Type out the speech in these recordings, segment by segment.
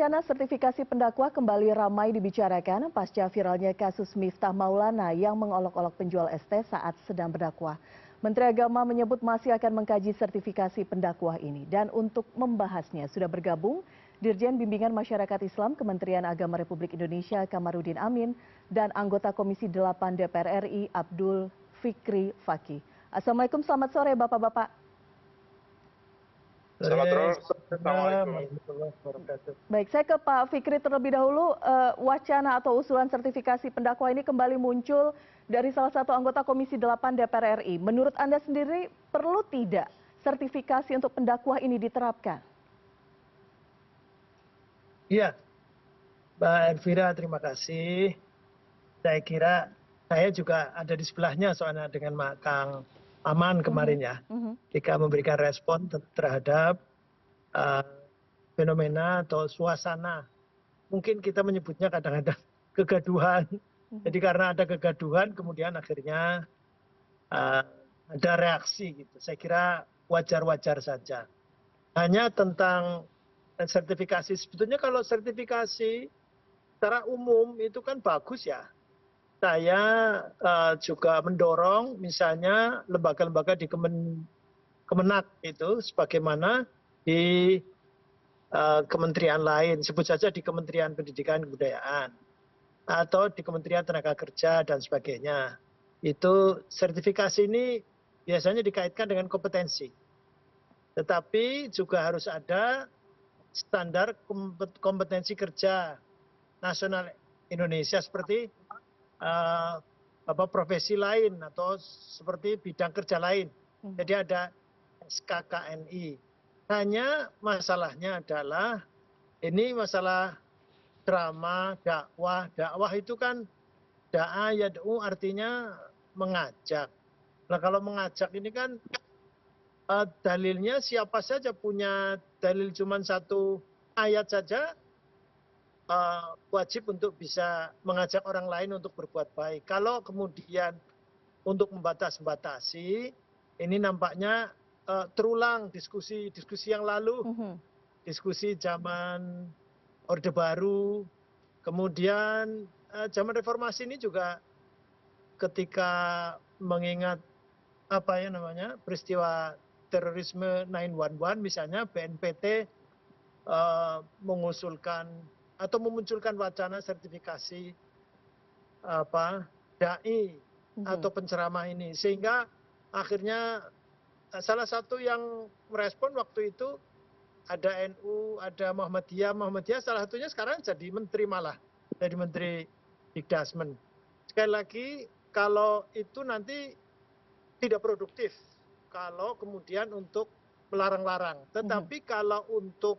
Wacana sertifikasi pendakwah kembali ramai dibicarakan pasca viralnya kasus Miftah Maulana yang mengolok-olok penjual ST saat sedang berdakwah. Menteri Agama menyebut masih akan mengkaji sertifikasi pendakwah ini. Dan untuk membahasnya sudah bergabung Dirjen Bimbingan Masyarakat Islam Kementerian Agama Republik Indonesia Kamarudin Amin dan anggota Komisi 8 DPR RI Abdul Fikri Fakih. Assalamualaikum, selamat sore Bapak-Bapak. Selamat sore. Assalamualaikum. Baik, saya ke Pak Fikri terlebih dahulu. Wacana atau usulan sertifikasi pendakwah ini kembali muncul dari salah satu anggota Komisi 8 DPR RI. Menurut Anda sendiri, perlu tidak sertifikasi untuk pendakwah ini diterapkan? Iya, Mbak Elvira, terima kasih. Saya kira saya juga ada di sebelahnya soalnya dengan Kang Aman kemarin ya, ketika memberikan respon terhadap fenomena atau suasana. Mungkin kita menyebutnya kadang-kadang kegaduhan. Jadi karena ada kegaduhan, kemudian akhirnya ada reaksi gitu. Saya kira wajar-wajar saja. Hanya tentang sertifikasi, sebetulnya kalau sertifikasi secara umum itu kan bagus ya. Saya juga mendorong misalnya lembaga-lembaga di Kemenak itu sebagaimana di kementerian lain, sebut saja di Kementerian Pendidikan dan Kebudayaan atau di Kementerian Tenaga Kerja dan sebagainya. Itu sertifikasi ini biasanya dikaitkan dengan kompetensi. Tetapi juga harus ada standar kompetensi kerja nasional Indonesia seperti profesi lain atau seperti bidang kerja lain. Jadi ada SKKNI. Hanya masalahnya adalah ini masalah drama dakwah. Dakwah itu kan da'a yad'u artinya mengajak. Nah kalau mengajak ini kan dalilnya siapa saja punya dalil cuma satu ayat saja wajib untuk bisa mengajak orang lain untuk berbuat baik. Kalau kemudian untuk membatasi, ini nampaknya terulang diskusi yang lalu, diskusi zaman Orde Baru, kemudian zaman reformasi ini juga ketika mengingat peristiwa terorisme 911 misalnya BNPT mengusulkan atau memunculkan wacana sertifikasi dai atau penceramah ini, sehingga akhirnya salah satu yang merespon waktu itu ada NU, ada Muhammadiyah salah satunya sekarang jadi menteri, malah jadi menteri Dikdasmen. Sekali lagi kalau itu nanti tidak produktif kalau kemudian untuk melarang-larang, tetapi kalau untuk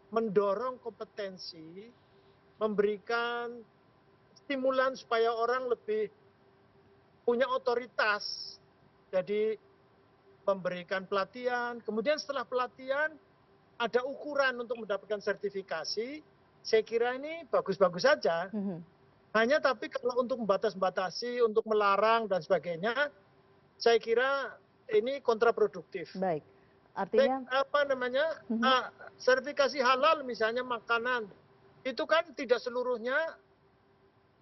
mendorong kompetensi, memberikan stimulan supaya orang lebih punya otoritas, jadi memberikan pelatihan, kemudian setelah pelatihan ada ukuran untuk mendapatkan sertifikasi, saya kira ini bagus-bagus saja. Hanya tapi kalau untuk membatasi, untuk melarang dan sebagainya, saya kira ini kontraproduktif. Baik, artinya sertifikasi halal misalnya makanan, itu kan tidak seluruhnya.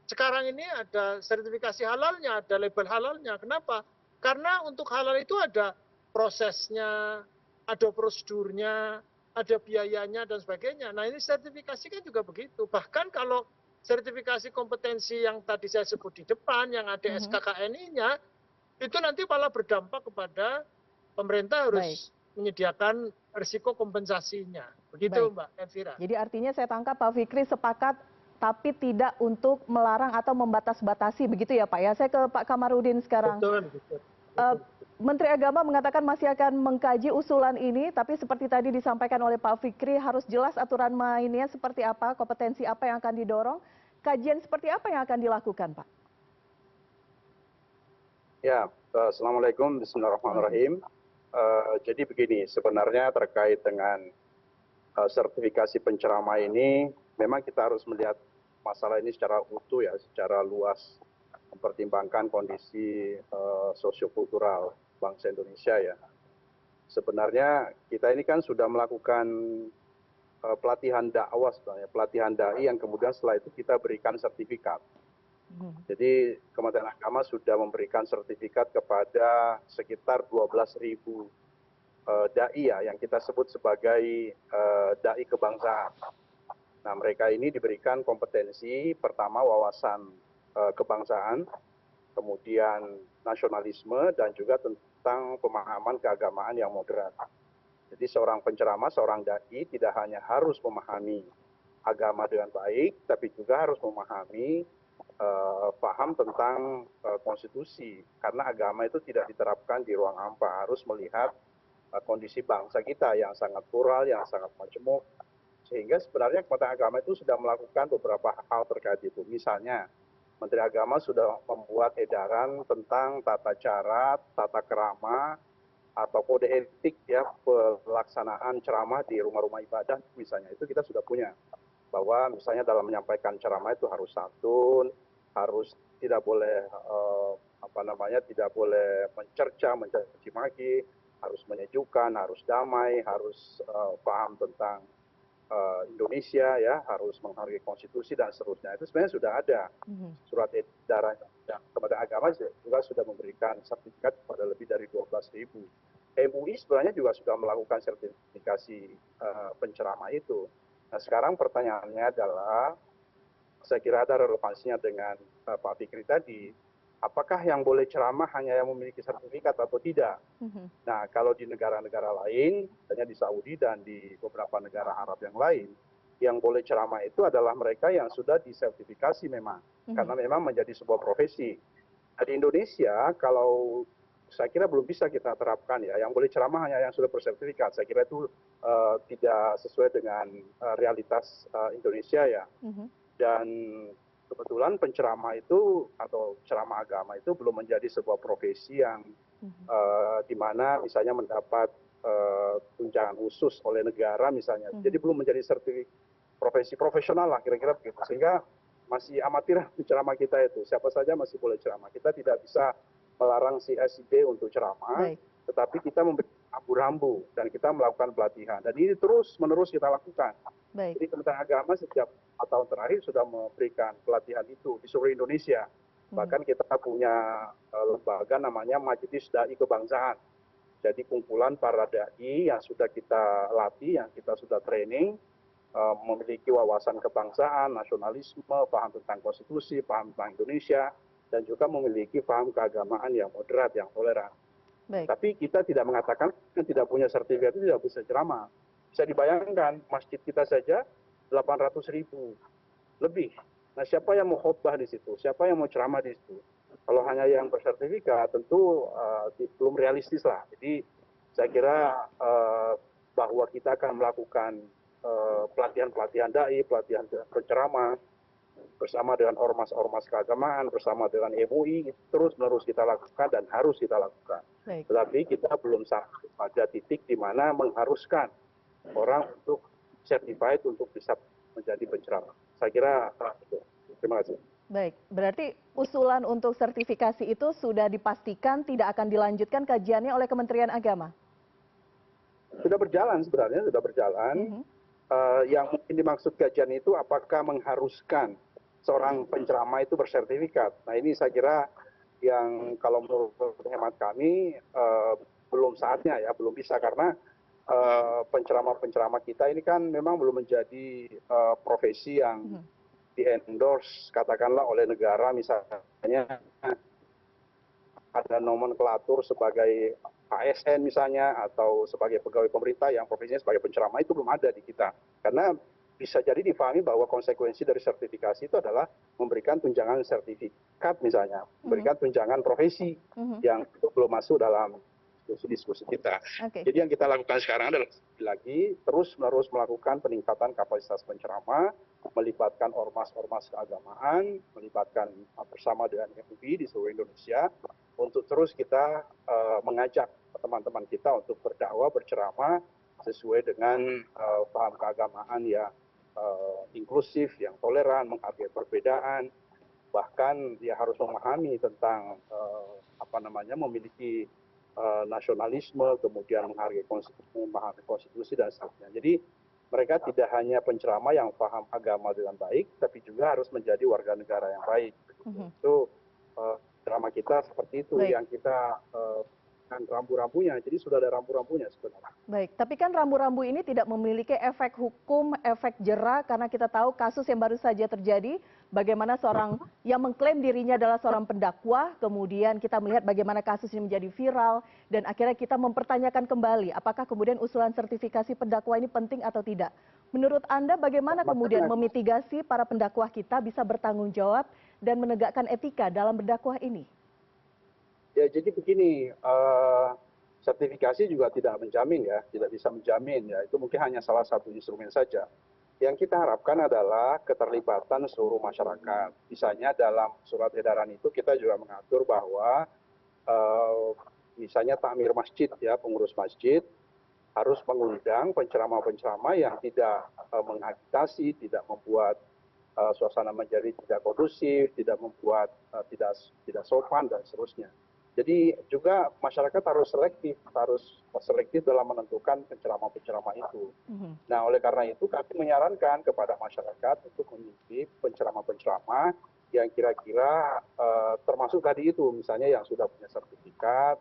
Sekarang ini ada sertifikasi halalnya, ada label halalnya. Kenapa? Karena untuk halal itu ada prosesnya, ada prosedurnya, ada biayanya dan sebagainya. Nah ini sertifikasi kan juga begitu. Bahkan kalau sertifikasi kompetensi yang tadi saya sebut di depan, yang ada SKKNI-nya, itu nanti malah berdampak kepada pemerintah harus menyediakan risiko kompensasinya. Begitu Mbak Elvira. Jadi artinya saya tangkap Pak Fikri sepakat tapi tidak untuk melarang atau membatas-batasi, begitu ya Pak ya. Saya ke Pak Kamarudin sekarang. Betul. Menteri Agama mengatakan masih akan mengkaji usulan ini, tapi seperti tadi disampaikan oleh Pak Fikri, harus jelas aturan mainnya seperti apa, kompetensi apa yang akan didorong, kajian seperti apa yang akan dilakukan Pak? Ya, Assalamualaikum, Bismillahirrahmanirrahim. Jadi begini, sebenarnya terkait dengan sertifikasi penceramah ini, memang kita harus melihat masalah ini secara utuh ya, secara luas, mempertimbangkan kondisi sosiokultural bangsa Indonesia ya. Sebenarnya kita ini kan sudah melakukan pelatihan dakwah sebenarnya, pelatihan dai yang kemudian setelah itu kita berikan sertifikat. Jadi Kementerian Agama sudah memberikan sertifikat kepada sekitar 12.000 dai ya, yang kita sebut sebagai dai kebangsaan. Nah, mereka ini diberikan kompetensi pertama wawasan kebangsaan, kemudian nasionalisme, dan juga tentang pemahaman keagamaan yang moderat. Jadi seorang penceramah, seorang dai tidak hanya harus memahami agama dengan baik, tapi juga harus memahami paham tentang konstitusi. Karena agama itu tidak diterapkan di ruang hampa, harus melihat kondisi bangsa kita yang sangat plural, yang sangat majemuk. Sehingga sebenarnya Kementerian Agama itu sudah melakukan beberapa hal terkait itu. Misalnya, Menteri Agama sudah membuat edaran tentang tata cara, tata kerama, atau kode etik ya pelaksanaan ceramah di rumah-rumah ibadah misalnya, itu kita sudah punya. Bahwa misalnya dalam menyampaikan ceramah itu harus santun, harus tidak boleh tidak boleh mencerca, mencaci maki, harus menyejukkan, harus damai, harus paham tentang Indonesia ya, harus menghargai konstitusi dan seterusnya. Itu sebenarnya sudah ada surat edaran Kementerian Agama juga sudah memberikan sertifikat kepada lebih dari 12.000. MUI sebenarnya juga sudah melakukan sertifikasi penceramah itu. Nah, sekarang pertanyaannya adalah, saya kira ada relevansinya dengan Pak Fikri tadi, apakah yang boleh ceramah hanya yang memiliki sertifikat atau tidak? Nah, kalau di negara-negara lain, misalnya di Saudi dan di beberapa negara Arab yang lain, yang boleh ceramah itu adalah mereka yang sudah disertifikasi memang, karena memang menjadi sebuah profesi. Nah, di Indonesia, kalau saya kira belum bisa kita terapkan ya, yang boleh ceramah hanya yang sudah bersertifikat. Saya kira itu tidak sesuai dengan realitas Indonesia ya. Dan kebetulan penceramah itu atau ceramah agama itu belum menjadi sebuah profesi yang di mana misalnya mendapat tunjangan khusus oleh negara misalnya. Jadi belum menjadi profesi profesional lah kira-kira begitu. Sehingga masih amatir penceramah kita itu. Siapa saja masih boleh ceramah. Kita tidak bisa melarang si A si B untuk ceramah, tetapi kita memberi rambu-rambu dan kita melakukan pelatihan. Dan ini terus-menerus kita lakukan. Jadi Kementerian Agama setiap 4 tahun terakhir sudah memberikan pelatihan itu di seluruh Indonesia. Bahkan kita punya lembaga namanya Majelis Dai Kebangsaan. Jadi kumpulan para dai yang sudah kita latih, yang kita sudah training, memiliki wawasan kebangsaan, nasionalisme, paham tentang konstitusi, paham tentang Indonesia, dan juga memiliki paham keagamaan yang moderat, yang toleran. Tapi kita tidak mengatakan yang tidak punya sertifikat itu tidak bisa ceramah. Bisa dibayangkan masjid kita saja 800.000 lebih. Nah, siapa yang mau khutbah di situ? Siapa yang mau ceramah di situ? Kalau hanya yang bersertifikat tentu belum realistis lah. Jadi saya kira bahwa kita akan melakukan pelatihan-pelatihan dai, pelatihan penceramah, bersama dengan ormas-ormas keagamaan, bersama dengan MUI, terus-menerus kita lakukan dan harus kita lakukan. Tetapi kita belum sampai pada titik di mana mengharuskan orang untuk certified untuk bisa menjadi penceramah. Saya kira itu. Terima kasih. Baik, berarti usulan untuk sertifikasi itu sudah dipastikan tidak akan dilanjutkan kajiannya oleh Kementerian Agama? Sudah berjalan sebenarnya, sudah berjalan. Yang mungkin dimaksud kajian itu apakah mengharuskan seorang penceramah itu bersertifikat. Nah, ini saya kira yang kalau menurut hemat kami belum saatnya ya, belum bisa karena penceramah-penceramah kita ini kan memang belum menjadi profesi yang di-endorse katakanlah oleh negara, misalnya ada nomenklatur sebagai ASN misalnya atau sebagai pegawai pemerintah yang profesinya sebagai penceramah, itu belum ada di kita. Karena bisa jadi difahami bahwa konsekuensi dari sertifikasi itu adalah memberikan tunjangan sertifikat misalnya, memberikan tunjangan profesi yang itu belum masuk dalam diskusi kita. Jadi yang kita lakukan sekarang adalah lagi terus-menerus melakukan peningkatan kapasitas penceramah, melibatkan ormas-ormas keagamaan, melibatkan bersama dengan MUI di seluruh Indonesia untuk terus kita mengajak teman-teman kita untuk berdakwah, berceramah sesuai dengan paham keagamaan yang inklusif, yang toleran, menghargai perbedaan, bahkan dia harus memahami tentang memiliki nasionalisme, kemudian menghargai konstitusi dan seterusnya. Jadi mereka tidak hanya penceramah yang paham agama dengan baik, tapi juga harus menjadi warga negara yang baik. Itu drama kita seperti itu. Baik. Yang kita kan rambu-rambunya, jadi sudah ada rambu-rambunya sebenarnya. Baik, tapi kan rambu-rambu ini tidak memiliki efek hukum, efek jera, karena kita tahu kasus yang baru saja terjadi, bagaimana seorang yang mengklaim dirinya adalah seorang pendakwah, kemudian kita melihat bagaimana kasus ini menjadi viral, dan akhirnya kita mempertanyakan kembali, apakah kemudian usulan sertifikasi pendakwah ini penting atau tidak. Menurut Anda bagaimana kemudian memitigasi para pendakwah kita bisa bertanggung jawab dan menegakkan etika dalam berdakwah ini? Ya, jadi begini, sertifikasi juga tidak menjamin ya, tidak bisa menjamin ya, itu mungkin hanya salah satu instrumen saja. Yang kita harapkan adalah keterlibatan seluruh masyarakat. Misalnya dalam surat edaran itu kita juga mengatur bahwa misalnya takmir masjid ya, pengurus masjid harus mengundang penceramah-penceramah yang tidak mengagitasi, tidak membuat suasana menjadi tidak kondusif, tidak membuat tidak sopan dan seterusnya. Jadi juga masyarakat harus selektif dalam menentukan penceramah-penceramah itu. Nah, oleh karena itu kami menyarankan kepada masyarakat untuk memilih penceramah-penceramah yang kira-kira termasuk tadi itu, misalnya yang sudah punya sertifikat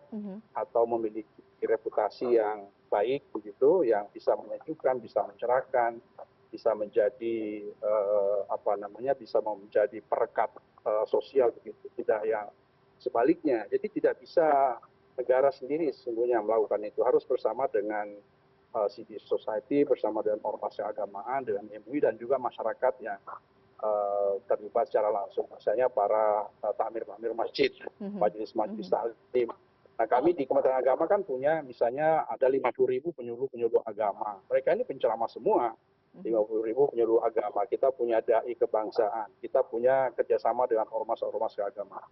atau memiliki reputasi yang baik begitu, yang bisa menyejukkan, bisa mencerahkan, bisa menjadi bisa menjadi perekat sosial begitu, tidak yang sebaliknya. Jadi tidak bisa negara sendiri sesungguhnya melakukan itu, harus bersama dengan civil society, bersama dengan ormas keagamaan, dengan MUI dan juga masyarakat yang terlibat secara langsung, misalnya para takmir-takmir masjid, majelis-majelis taklim. Nah, kami di Kementerian Agama kan punya misalnya ada 50.000 penyuluh agama. Mereka ini penceramah semua. 50.000 penyuluh agama. Kita punya dai kebangsaan. Kita punya kerjasama dengan ormas-ormas keagamaan.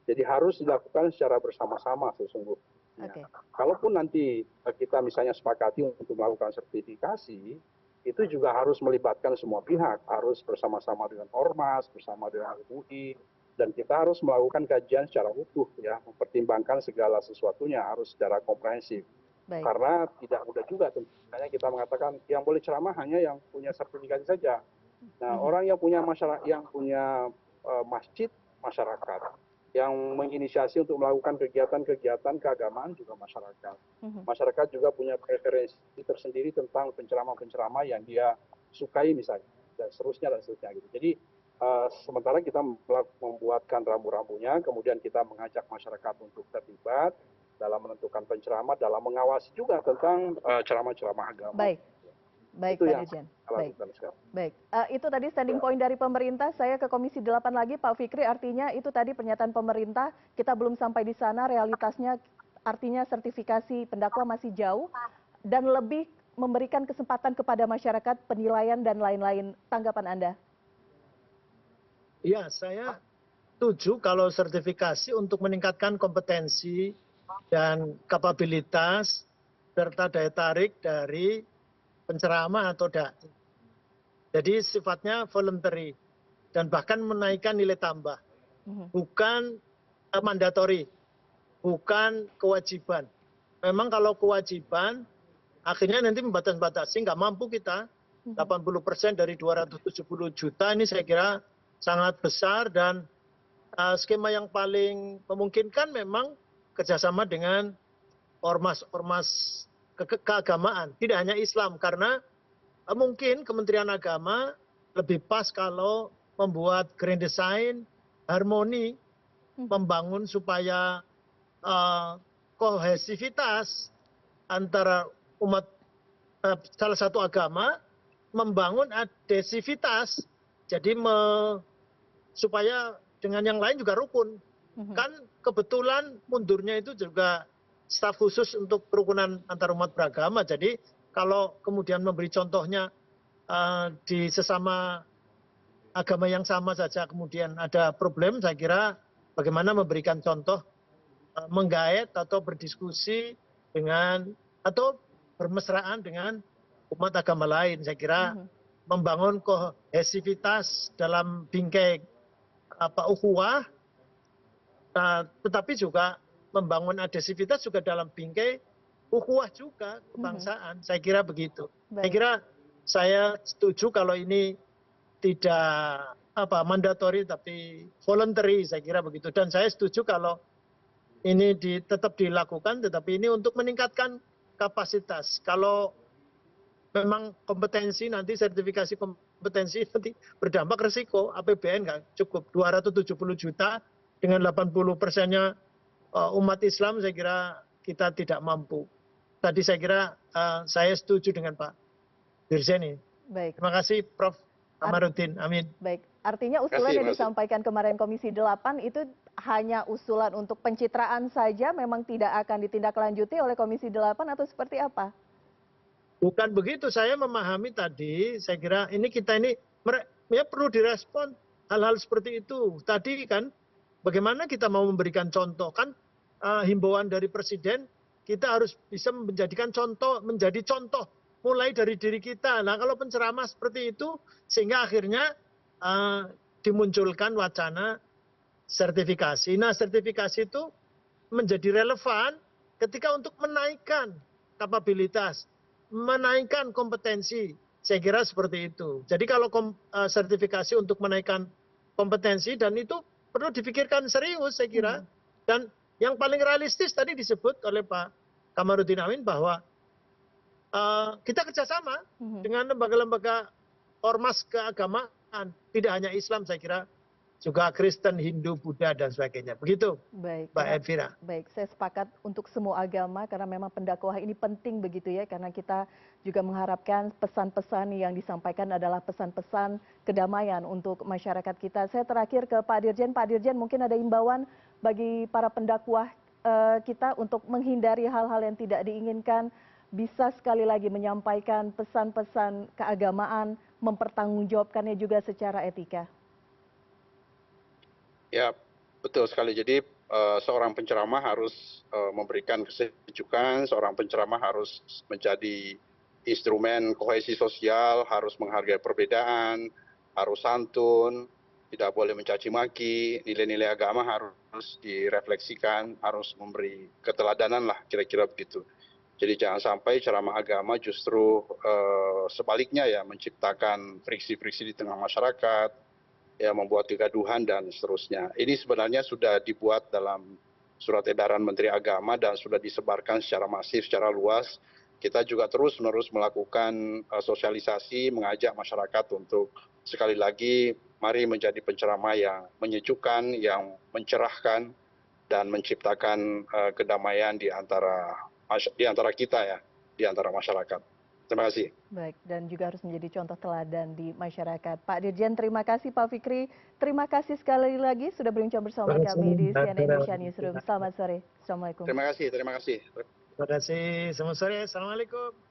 Jadi harus dilakukan secara bersama-sama sesungguhnya. Kalaupun nanti kita misalnya sepakati untuk melakukan sertifikasi, itu juga harus melibatkan semua pihak, harus bersama-sama dengan ormas, bersama dengan MUI, dan kita harus melakukan kajian secara utuh, ya, mempertimbangkan segala sesuatunya harus secara komprehensif. Baik. Karena tidak mudah juga, tentunya kita mengatakan yang boleh ceramah hanya yang punya sertifikasi saja. Nah, orang yang punya masjid, masyarakat. Yang menginisiasi untuk melakukan kegiatan-kegiatan keagamaan juga masyarakat. Masyarakat juga punya preferensi tersendiri tentang penceramah-penceramah yang dia sukai misalnya, dan seterusnya. Gitu. Jadi sementara kita membuatkan rambu-rambunya, kemudian kita mengajak masyarakat untuk terlibat dalam menentukan penceramah, dalam mengawasi juga tentang ceramah-ceramah agama. Baik, Pak Dirjen. Baik. Itu tadi standing point dari pemerintah. Saya ke Komisi 8 lagi, Pak Fikri. Artinya itu tadi pernyataan pemerintah, kita belum sampai di sana. Realitasnya artinya sertifikasi pendakwa masih jauh dan lebih memberikan kesempatan kepada masyarakat penilaian dan lain-lain. Tanggapan Anda? Ya, saya setuju kalau sertifikasi untuk meningkatkan kompetensi dan kapabilitas serta daya tarik dari penceramah atau dai. Jadi sifatnya voluntary dan bahkan menaikkan nilai tambah. Bukan mandatori, bukan kewajiban. Memang kalau kewajiban akhirnya nanti membatasi, nggak mampu kita. 80% dari 270 juta ini saya kira sangat besar, dan skema yang paling memungkinkan memang kerjasama dengan ormas-ormas keagamaan, tidak hanya Islam, karena mungkin Kementerian Agama lebih pas kalau membuat grand design, harmoni, membangun supaya kohesivitas antara umat salah satu agama, membangun adhesivitas, jadi supaya dengan yang lain juga rukun. Kan kebetulan mundurnya itu juga staf khusus untuk kerukunan antar umat beragama. Jadi kalau kemudian memberi contohnya di sesama agama yang sama saja kemudian ada problem, saya kira bagaimana memberikan contoh menggait atau berdiskusi dengan atau bermesraan dengan umat agama lain. Saya kira membangun kohesivitas dalam bingkai ukhuwah, tetapi juga membangun adhesivitas juga dalam bingkai ukhuwah juga kebangsaan. Saya kira begitu. Saya kira saya setuju kalau ini tidak mandatory tapi voluntary, saya kira begitu. Dan saya setuju kalau ini tetap dilakukan, tetapi ini untuk meningkatkan kapasitas. Kalau memang kompetensi nanti sertifikasi kompetensi nanti berdampak risiko, APBN nggak cukup 270 juta dengan 80%-nya umat Islam, saya kira kita tidak mampu. Tadi saya kira saya setuju dengan Pak Dirjen ini. Baik. Terima kasih Prof. Kamarudin. Amin. Baik, artinya usulan yang disampaikan kemarin Komisi 8 itu hanya usulan untuk pencitraan saja, memang tidak akan ditindaklanjuti oleh Komisi 8 atau seperti apa? Bukan begitu, saya memahami tadi, saya kira kita ini ya perlu direspon hal-hal seperti itu. Tadi kan bagaimana kita mau memberikan contoh, kan himbauan dari Presiden, kita harus bisa menjadikan contoh, menjadi contoh mulai dari diri kita. Nah kalau penceramah seperti itu, sehingga akhirnya dimunculkan wacana sertifikasi. Nah sertifikasi itu menjadi relevan ketika untuk menaikkan kapabilitas, menaikkan kompetensi. Saya kira seperti itu. Jadi kalau sertifikasi untuk menaikkan kompetensi, dan itu perlu dipikirkan serius saya kira. Dan yang paling realistis tadi disebut oleh Pak Kamarudin Amin bahwa kita kerjasama dengan lembaga-lembaga ormas keagamaan, tidak hanya Islam, saya kira juga Kristen, Hindu, Buddha, dan sebagainya. Begitu, baik, Mbak Elvira. Baik, saya sepakat untuk semua agama, karena memang pendakwah ini penting begitu ya, karena kita juga mengharapkan pesan-pesan yang disampaikan adalah pesan-pesan kedamaian untuk masyarakat kita. Saya terakhir ke Pak Dirjen. Pak Dirjen, mungkin ada imbauan bagi para pendakwah kita untuk menghindari hal-hal yang tidak diinginkan, bisa sekali lagi menyampaikan pesan-pesan keagamaan, mempertanggungjawabkannya juga secara etika. Ya, betul sekali. Jadi seorang penceramah harus memberikan kesejukan, seorang penceramah harus menjadi instrumen kohesi sosial, harus menghargai perbedaan, harus santun, tidak boleh mencaci maki, nilai-nilai agama harus direfleksikan, harus memberi keteladanan lah, kira-kira begitu. Jadi jangan sampai ceramah agama justru sebaliknya ya, menciptakan friksi-friksi di tengah masyarakat, ya membuat kegaduhan dan seterusnya. Ini sebenarnya sudah dibuat dalam surat edaran Menteri Agama dan sudah disebarkan secara masif, secara luas. Kita juga terus-menerus melakukan sosialisasi, mengajak masyarakat untuk sekali lagi mari menjadi penceramah yang menyejukkan, yang mencerahkan, dan menciptakan kedamaian di antara kita ya, di antara masyarakat. Terima kasih. Baik, dan juga harus menjadi contoh teladan di masyarakat. Pak Dirjen, terima kasih. Pak Fikri, terima kasih sekali lagi sudah berbincang bersama kami di CNN Indonesia Newsroom. Selamat sore. Assalamualaikum. Terima kasih. Terima kasih. Selamat sore. Assalamualaikum.